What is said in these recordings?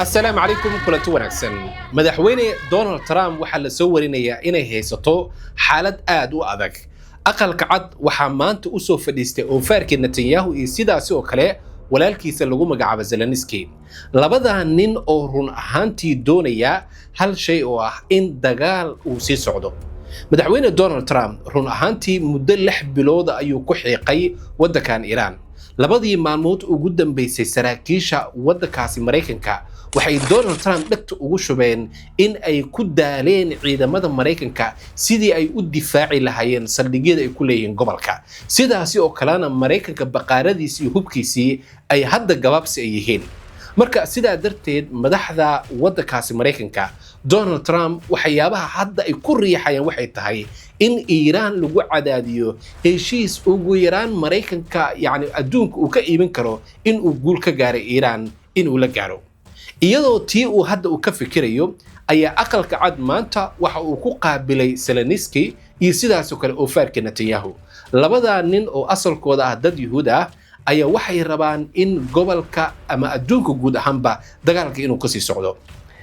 السلام عليكم كلنتو wanaagsan madaxweyne Donald Trump waxa la soo warinayaa inay haysato xaalad aad u adag aqalka cad waxa maanta u soo fadhiistay Ofarki Netanyahu iyo sidaas oo kale walaalkiisa lagu magacaabo Zelensky labada nin oo run ahaantii doonaya hal shay oo ah in dagaal uu sii socdo madaxweyne Donald Trump run ahaantii muddo 6 bilood ayuu ku xiiqay wadankan Iran labadii maalmood ugu dambeysay saraakiisha wadankaasi Mareykanka waxay Donald Trump dhagta ugu shubeen in ay ku daaleen ciidamada Mareykanka sidii ay u difaaci lahaayeen saldhigyada ay ku leeyihiin gobolka sidaas oo kalena Mareykanka baqaaradiisa iyo hubkiisii ay hadda gabaabsi ay yihiin marka sidaa darteed madaxda wadankaasi Mareykanka Donald Trump waxyaabaha hadda ay ku riixayaan waxay tahay in Iran lagu cadaadiyo heshiis ugu yaraan Mareykanka yani adduunka uu ka iibin karo in uu guul ka gaaray Iran in uu la gaaro iyadoo tii uu hadda uu ka fikirayo ayaa aqalka cad maanta waxa uu ku qaabilay Zelensky iyo sidaas oo kale Ofarki Netanyahu labada nin oo asalkooda ah dad Yahuud ah ayaa waxay rabaan in gobolka ama adduunka guud ahaanba dagaalka inuu ka sii socdo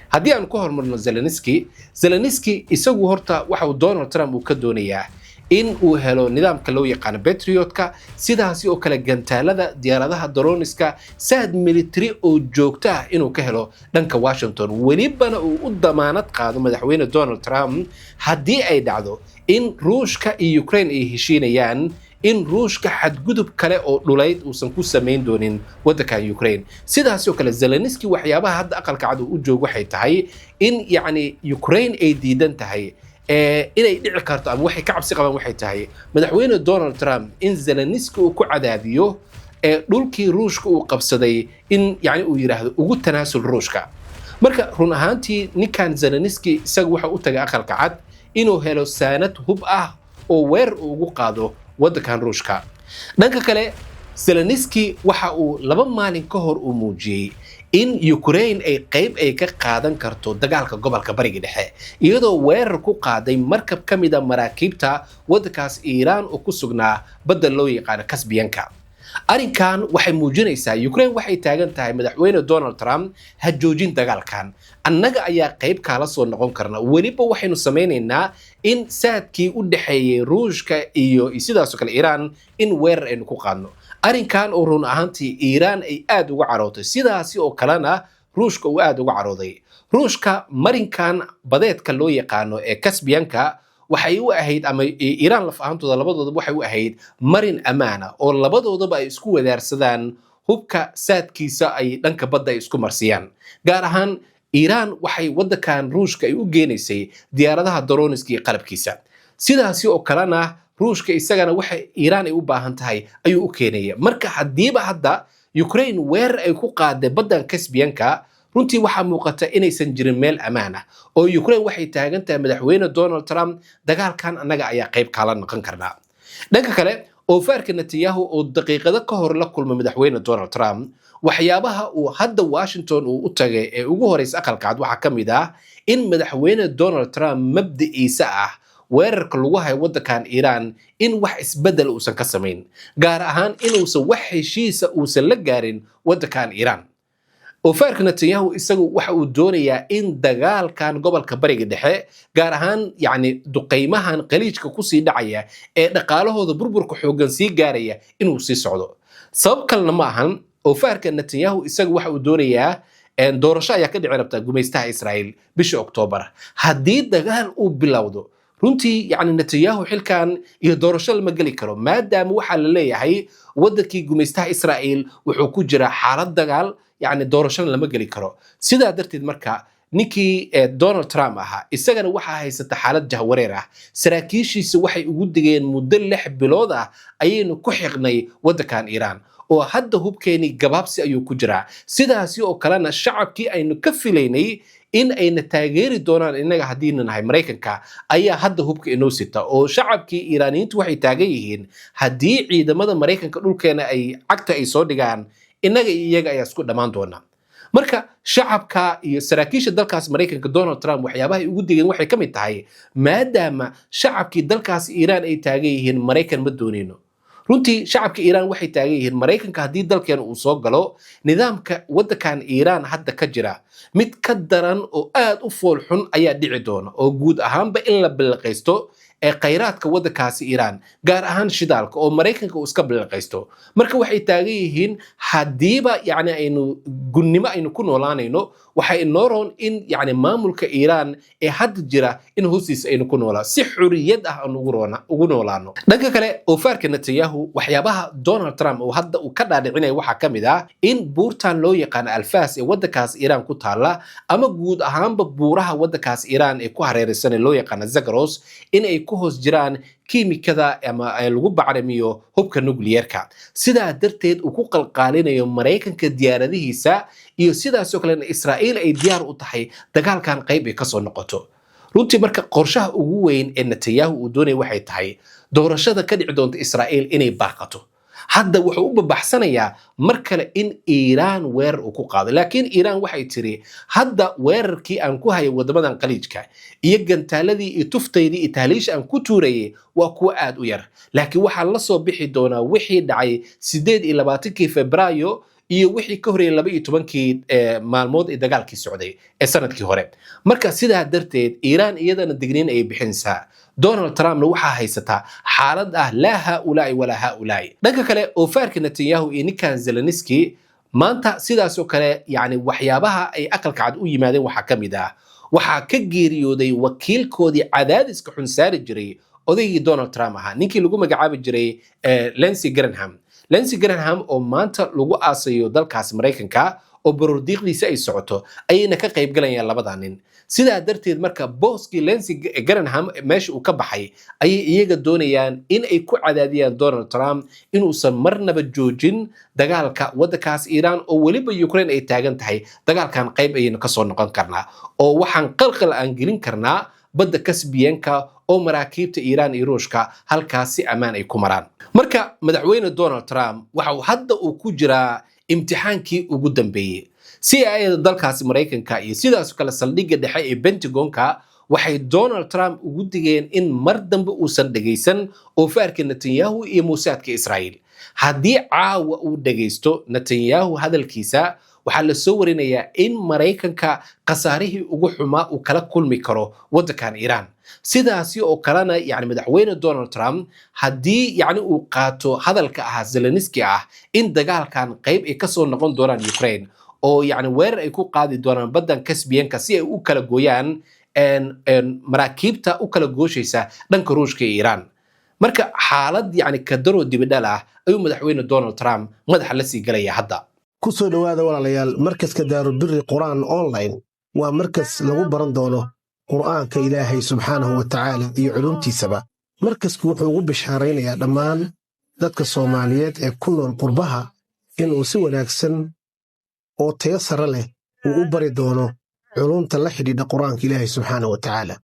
haddii aan ku hormarno Zelensky isagu horta waxa uu Donald Trump uu ka doonayaa in uu helo nidaamka loo yaqaan Patriotka sidaas oo kale gantaalada diyaaradaha droniska saad military oo joogto ah inuu ka helo dhanka Washington welibana uu u damaanad qaado madaxweyne Donald Trump haddii ay dhacdo in Ruushka iyo Ukraine ay heshiinayaan in Ruushka xadgudub kale oo dhuleyd uusan ku sameyn doonin wadanka Ukraine sidaas oo kale Zelensky waxyaabaha hadda aqalka cad u joogo waxay tahay in yani Ukraine ay diidan tahay inay dhici karto ama waxay ka cabsi qabaan waxay tahay madaxweyne Donald Trump in Zelensky uu ku cadaadiyo dhulkii Ruushka uu qabsaday in yani uu yiraahdo ugu tanaasul Ruushka marka run ahaantii ninkan Zelensky isagu waxa u tagay aqalka cad inuu helo saanad hub ah oo weer ugu qaado wadankan Ruushka dhanka kale Zelensky waxa uu 2 maalin ka hor u muujiyay in Ukraine ay qayb ay ka qaadan karto dagaalka gobolka bariga dhexe iyadoo weerar ku qaaday markab kamida maraakiibta wadankaas Iran oo ku sugnaa badda loo yaqaan Caspianka arrinkan waxay muujinaysaa Ukraine waxay taagan tahay madaxweyne Donald Trump ha joojin dagaalkan annaga ayaa qayb kala soo noqon karna waliba waxaynu sameynaynaa in saadkii u dhaxeeyay Ruushka iyo sidaas oo kale Iran in weerar aynu ku qaadno arrinkan oo run ahaantii Iran ay aad uga carootay sidaas oo kalena Ruushka uu aad uga carooday Ruushka marinkan badeedka loo yaqaano ee Caspianka waxay u ahayd ama Iran laf ahaantooda labadoodaba waxay u ahayd marin amaana oo labadoodaba ay isku wadaarsadaan hubka saadkiisa ay dhanka badda ay isku marsiyaan gaar ahaan Iran waxay wadankan Ruushka ay u geenaysay diyaaradaha droniska iyo qalabkiisa sidaas oo kalena Ruushka isagana waxa Iran ay u baahan tahay ayuu u keenaya marka hadiiba hadda Ukraine weer ay ku qaaday baddan Caspianka runtii waxa muuqata inaysan jirin meel amaan ah oo Ukraine waxay taagan tahay madaxweyne Donald Trump dagaalkan annaga ayaa qayb kala noqon karnaa dhanka kale Ofarki Netanyahu oo daqiiqado ka hor la kulmay madaxweyne Donald Trump waxyaabaha uu hadda Washington uu u tagay ee ugu horeysay aqalka cad waxa kamid ah in madaxweyne Donald Trump mabda'iisa ah weerarka lagu hayo wadankan Iran in wax isbedel uusan ka sameyn gaar ahaan inuusan wax heshiisa uusan la gaarin wadankan Iran Ofarki Netanyahu isagu waxa uu doonayaa in dagaalkan gobolka bariga dhexe gaar ahaan yani duqeymahan qaliijka ku sii dhacaya ee dhaqaalahooda burburka xoogan sii gaaraya inuu sii socdo sabab kalena ma ahan Ofarki Netanyahu isagu waxa uu doonayaa doorasho ayaa ka dhici rabta gumeystaha Israa'iil bisha Oktoobar haddii dagaal uu bilowdo runtii yani Netanyahu xilkan iyo doorasho lama gali karo maadaama waxa la leeyahay wadankii gumeystaha Israa'iil wuxuu ku jira xaalad dagaal يعني doorashada lama gali karo sidaa darteed marka ninkii Donald Trump aha isagana waxa haysata xaalad jahwareer ah saraakiishiisa waxay ugu digeen muddo 6 bilood ah ayaynu ku xiqnay wadankan Iran oo hadda hubkeeni gabaabsi ayuu ku jiraa sidaas oo kalena shacabkii aynu ka filaynay in ayna taageeri doonaan inaga hadiina nahay Mareykanka ayaa hadda hubka inoo sita oo shacabkii Iiraaniyiintu waxay taagan yihiin hadii ciidamada Mareykanka dhulkeena ay cagta ay soo dhigaan inaga iyaga ayaa isku dhamaan doona marka shacabka iyo saraakiisha dalkaas Mareykanka Donald Trump waxyaabaha ay ugu digeen waxay kamid tahay maadaama shacabkii dalkaas Iran ay taagan yihiin Mareykan ma doonino runtii shacabka iiraan waxay taagan yihiin maraykanka haddii dalkeena uu soo galo nidaamka waddankan iiraan hadda ka jira mid ka daran oo aad u fool xun ayaa dhici doona oo guud ahaanba in la bilaqaysto ee khayraadka waddankaasi iiraan gaar ahaan shidaalka oo maraykanka uu iska bilaqaysto marka waxay taagan yihiin haddiiba yacni aynu gunnimo aynu ku noolaanayno waxay inoo roon in yacni maamulka iiraan ee hadda jira in hoostiisa aynu ku noolaa si xuriyad ah aan ugu noolaano dhanka kale oofaarka netanyahu waxyaabaha donald trump oo hadda uu ka dhaadhicinaya waxaa ka mid ah in buurtan loo yaqaano alfaas ee waddankaas iiraan ku taalla ama guud ahaanba buuraha waddankaas iiraan ee ku hareeraysan ee loo yaqaano zagros in ay ku hoos jiraan kiimikada ama lagu bacrimiyo hubka nuclearka sidaa darteed uu ku qalqaalinayo maraykanka diyaaradihiisa iyo sidaasoo kalena israa'iil ay diyaar u tahay dagaalkan qayb ay kasoo noqoto runtii marka qorshaha ugu weyn ee netanyahu uu doonaya waxay tahay doorashada ka dhici doonta israa'iil inay baaqato hadda wuxuu u babaxsanayaa mar kale in iiraan weerar uu ku qaado laakiin iiraan waxay tiri hadda weerarkii aan ku hayay waddamadan khaliijka iyo gantaaladii iyo tuftaydii iyo tahliisha aan ku tuurayay waa kuwa aad u yar laakiin waxaa la soo bixi doonaa wixii dhacay 28 febraayo iyo wixii ka horeeyay 12 maalmood ee dagaalkii socday ee sanadkii hore marka sidaa darteed iiraan iyadana digniin ay bixinaysaa donald trumpna waxaa haysataa xaalad ah laa haaulaa'i walaa haaulaa'i dhanka kale oofaarka netanyahu iyo ninkan zeleniski maanta sidaasoo kale yacni waxyaabaha ay aqalka cad u yimaadeen waxaa ka mid ah waxaa ka geeriyooday wakiilkoodii cadaadiska xun saari jiray odaygii donald trump ahaa ninkii lagu magacaabi jiray Lindsey Graham oo maanta lagu aasayo dalkaas maraykanka oo barordiiqdiisa ay socoto ayayna ka qayb galayaan labada nin sidaa darteed marka booskii Lindsey Graham meesha uu ka baxay ayay iyaga doonayaan in ay ku cadaadiyaan Donald Trump inuusan marnaba joojin dagaalka waddankaas Iiraan oo weliba Ukraine ay taagan tahay dagaalkan qayb ayayna ka soo noqon karnaa oo waxaan qalqal aan gelin karnaa badda Kasbiyanka oo maraakiibta Iiraan iyo Ruushka halkaas si ammaan ay ku maraan marka madaxweyne Donald Trump waxa uu hadda ku jiraa imtixaankii ugu dambeeyay CIA dalkaas Mareykanka iyo sidaas kale saldhigga dhexe ee Pentagonka waxay Donald Trump ugu digeen in mar dambe uusan dhageysan oofaarka Netanyahu iyo Moosaadka Israa'iil haddii caawa uu dhageysto Netanyahu hadalkiisa waxaa la soo warinayaa in Mareykanka qasaarihii ugu xumaa uu kala kulmi karo waddankan Iiraan sidaasi oo kalena yani madaxweyne Donald Trump haddii yani uu qaato hadalka Zelensky in dagaalkan qayb ay ka soo noqon doonaan Ukraine oo yani weerar ay ku qaadi doonaan baddan Kasbiyanka si ay u kala gooyaan maraakiibta u kala gooshaysa dhanka Ruushka iyo Iiraan marka xaalad yani ka daro dibadhal ayuu madaxweyne Donald Trump madaxa la sii galaya hadda ku soo dhawaada walaalayaal markaska Daarulbirri Qur'aan online waa markas lagu baran doono qur'aanka Ilaahay subxaanahu wa ta'ala iyo culumtiisaba markasku wuxuu ugu bishaaraynayaa dhammaan dadka Soomaaliyeed ee ku nool qurbaha inuu si wanaagsan oo tayo sare leh uu u bari doono culumta la xidhiidha qur'aanka Ilaahay subxaanahu wa ta'ala